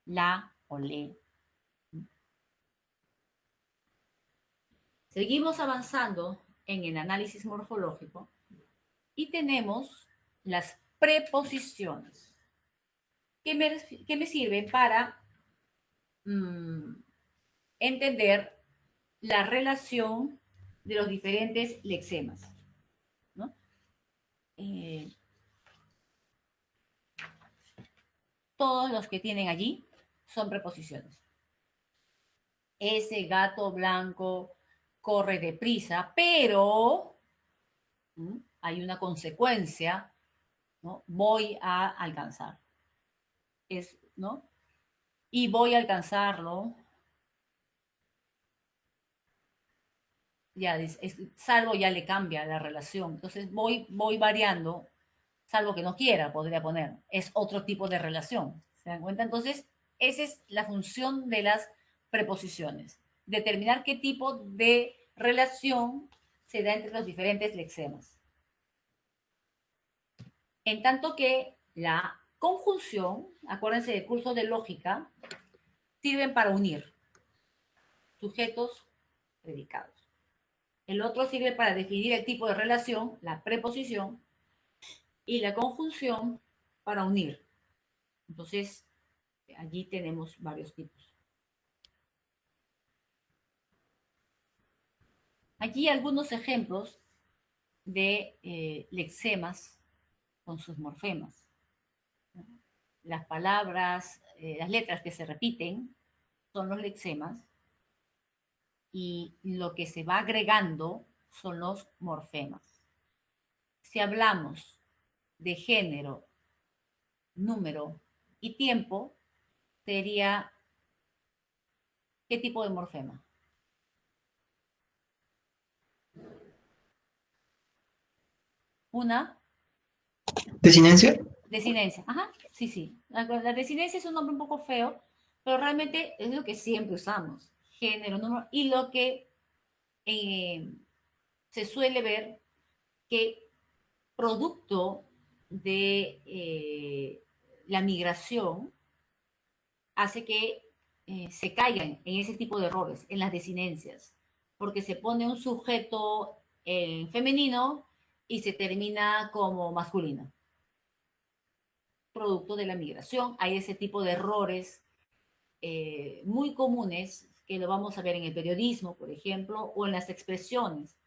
La o le. Seguimos avanzando en el análisis morfológico y tenemos las preposiciones que me sirven para entender la relación de los diferentes lexemas, ¿no? Todos los que tienen allí son preposiciones. Ese gato blanco corre deprisa, pero hay una consecuencia, ¿no? Voy a alcanzar. ¿No? Y voy a alcanzarlo. Ya, salvo ya le cambia la relación. Entonces voy variando, salvo que no quiera, podría poner. Es otro tipo de relación. ¿Se dan cuenta? Entonces, esa es la función de las preposiciones. Determinar qué tipo de relación se da entre los diferentes lexemas. En tanto que la conjunción, acuérdense del curso de lógica, sirven para unir sujetos, predicados. El otro sirve para definir el tipo de relación, la preposición, y la conjunción para unir. Entonces, allí tenemos varios tipos. Aquí algunos ejemplos de lexemas con sus morfemas. Las palabras, las letras que se repiten son los lexemas y lo que se va agregando son los morfemas. Si hablamos de género, número y tiempo, sería ¿qué tipo de morfema? Una ¿Desinencia? desinencia. Ajá, sí, sí. La desinencia es un nombre un poco feo, pero realmente es lo que siempre usamos. Género, número, y lo que se suele ver que producto de la migración hace que se caigan en ese tipo de errores, en las desinencias, porque se pone un sujeto femenino y se termina como masculino. Producto de la migración, hay ese tipo de errores muy comunes que lo vamos a ver en el periodismo, por ejemplo, o en las expresiones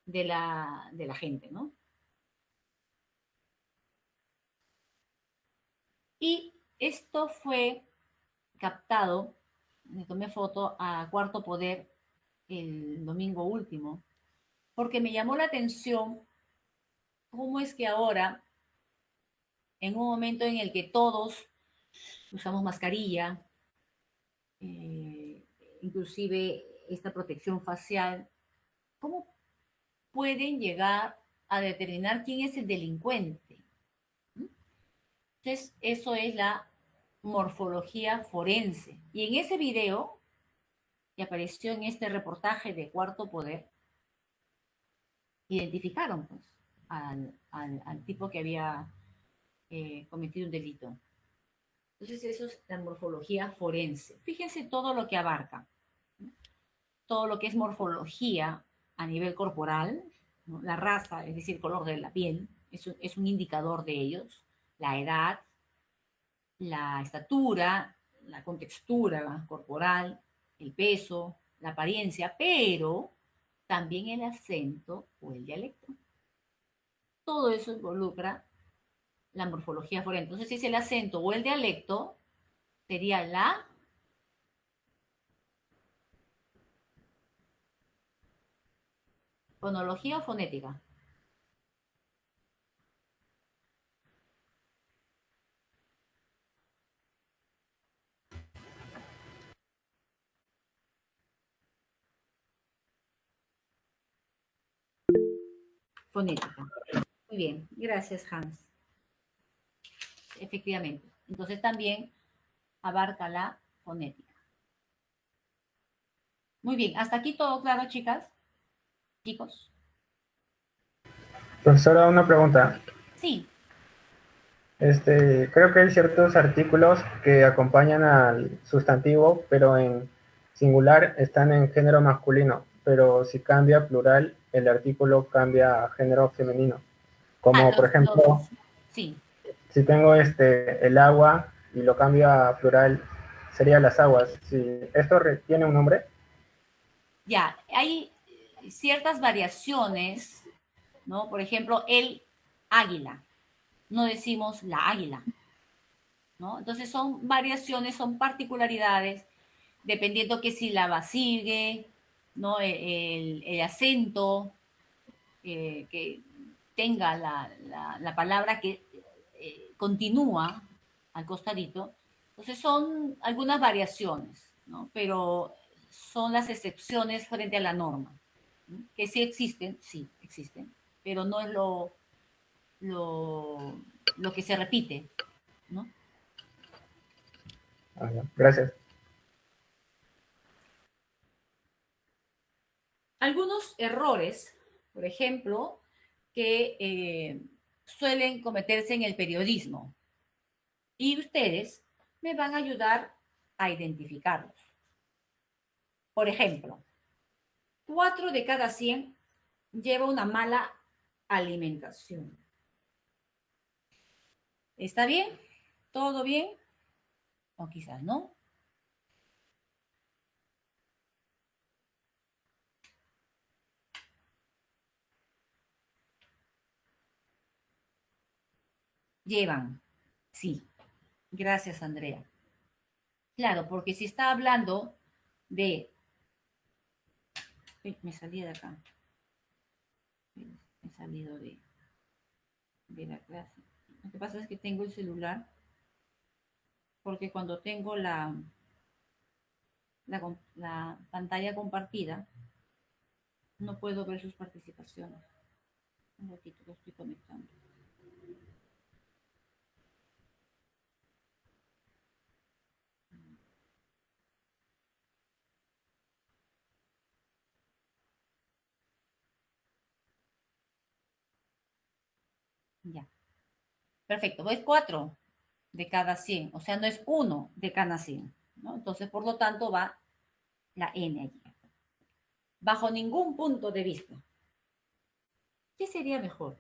de la gente, ¿no? Y esto fue captado, le tomé foto a Cuarto Poder el domingo último, porque me llamó la atención cómo es que ahora, en un momento en el que todos usamos mascarilla, inclusive esta protección facial, ¿cómo pueden llegar a determinar quién es el delincuente? Entonces, eso es la morfología forense. Y en ese video que apareció en este reportaje de Cuarto Poder, identificaron pues, al tipo que había cometido un delito. Entonces, eso es la morfología forense. Fíjense todo lo que abarca. ¿No? Todo lo que es morfología a nivel corporal, ¿no? La raza, es decir, el color de la piel, es un indicador de ellos. La edad, la estatura, la contextura corporal, el peso, la apariencia, pero también el acento o el dialecto. Todo eso involucra la morfología forense. Entonces, si es el acento o el dialecto, sería la fonología o fonética. Fonética. Muy bien, gracias, Hans. Efectivamente. Entonces también abarca la fonética. Muy bien, hasta aquí todo claro, chicas, chicos. Profesora, una pregunta. Sí, Creo que hay ciertos artículos que acompañan al sustantivo, pero en singular están en género masculino, pero si cambia a plural, el artículo cambia a género femenino. Como por ejemplo, sí. si tengo el agua y lo cambio a plural, sería las aguas. Si esto tiene un nombre. Ya, hay ciertas variaciones, ¿no? Por ejemplo, el águila. No decimos la águila, ¿no? Entonces son variaciones, son particularidades, dependiendo que si la sigue, ¿no? El acento que tenga la palabra que continúa al costadito. Entonces son algunas variaciones, ¿no? Pero son las excepciones frente a la norma, ¿no? Que sí existen, pero no es lo que se repite, ¿no? Gracias. Algunos errores, por ejemplo, que suelen cometerse en el periodismo. Y ustedes me van a ayudar a identificarlos. Por ejemplo, 4 de cada 100 lleva una mala alimentación. ¿Está bien? ¿Todo bien? O quizás no. Llevan. Sí. Gracias, Andrea. Claro, porque si está hablando de... Me salí de acá. Me he salido de la clase. Lo que pasa es que tengo el celular, porque cuando tengo la pantalla compartida, no puedo ver sus participaciones. Un ratito lo estoy conectando. Ya. Perfecto. Es 4 de cada 100. O sea, no es 1 de cada 100, ¿no? Entonces, por lo tanto, va la N allí. Bajo ningún punto de vista. ¿Qué sería mejor?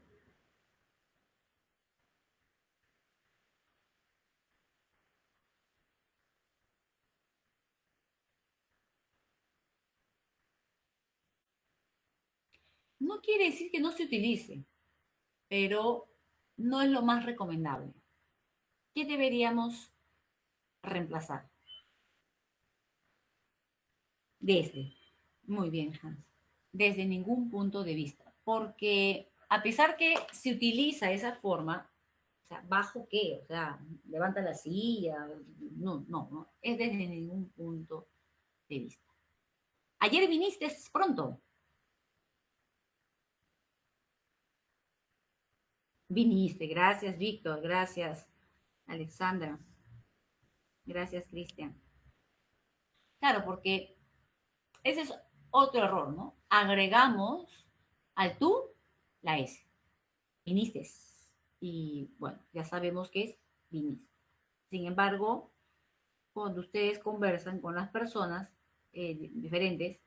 No quiere decir que no se utilice, pero no es lo más recomendable. ¿Qué deberíamos reemplazar? Desde. Muy bien, Hans. Desde ningún punto de vista. Porque a pesar que se utiliza esa forma, o sea, ¿bajo qué? O sea, levanta la silla. No. Es desde ningún punto de vista. Ayer viniste pronto. Viniste. Gracias, Víctor. Gracias, Alexandra. Gracias, Cristian. Claro, porque ese es otro error, ¿no? Agregamos al tú la S. Viniste. Y bueno, ya sabemos que es viniste. Sin embargo, cuando ustedes conversan con las personas diferentes,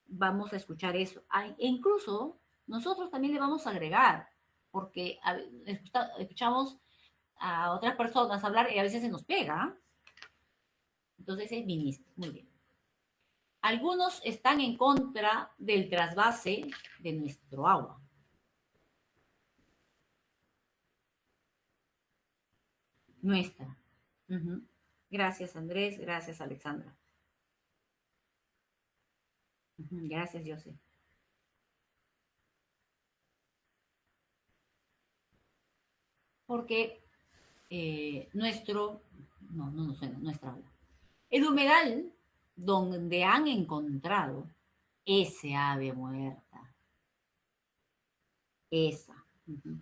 vamos a escuchar eso. E incluso nosotros también le vamos a agregar, porque escuchamos a otras personas hablar y a veces se nos pega. Entonces es viniste. Muy bien. Algunos están en contra del trasvase de nuestro agua. Nuestra. Uh-huh. Gracias, Andrés. Gracias, Alexandra. Uh-huh. Gracias, José. Porque no suena, nuestra agua. El humedal donde han encontrado ese ave muerta. Esa.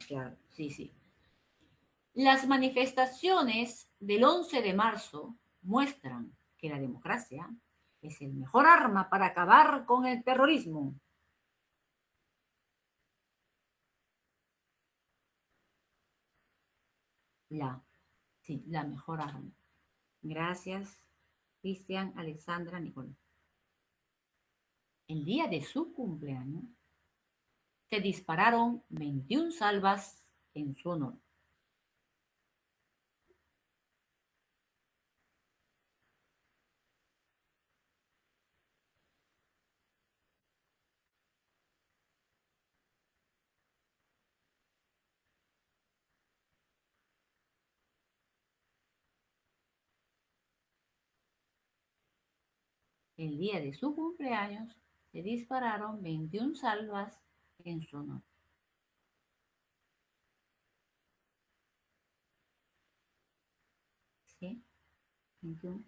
Claro, sí, sí. Las manifestaciones del 11 de marzo muestran que la democracia es el mejor arma para acabar con el terrorismo. Sí, la mejor arma. Gracias, Cristian, Alexandra, Nicole. El día de su cumpleaños se dispararon 21 salvas en su honor. El día de su cumpleaños se dispararon 21 salvas en su honor. ¿Sí? 21.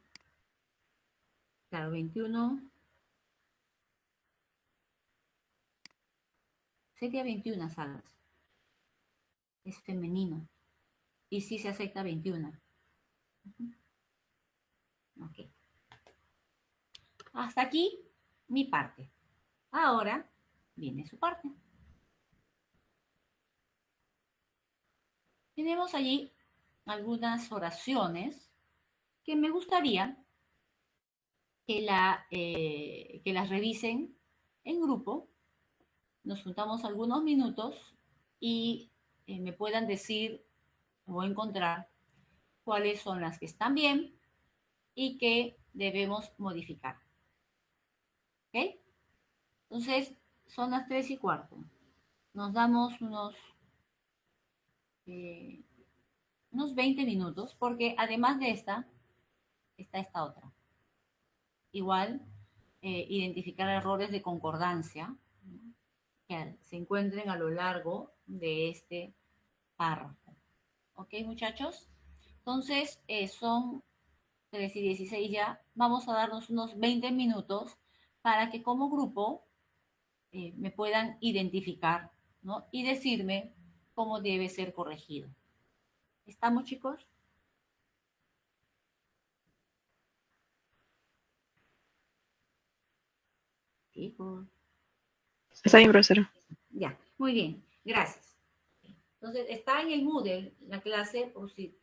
Claro, 21. Sería 21 salvas. Es femenino. Y sí se acepta 21. Ok. Hasta aquí mi parte. Ahora viene su parte. Tenemos allí algunas oraciones que me gustaría que las revisen en grupo. Nos juntamos algunos minutos y me puedan decir o encontrar cuáles son las que están bien y que debemos modificar. ¿Ok? Entonces, son las 3:15. Nos damos unos 20 minutos, porque además de esta, está esta otra. Igual, identificar errores de concordancia, ¿no?, que se encuentren a lo largo de este párrafo. ¿Ok, muchachos? Entonces, son 3:16 ya. Vamos a darnos unos 20 minutos para que como grupo me puedan identificar, ¿no?, y decirme cómo debe ser corregido. ¿Estamos, chicos? Chicos. Está bien, profesora. Ya, muy bien, gracias. Entonces, está en el Moodle la clase, por si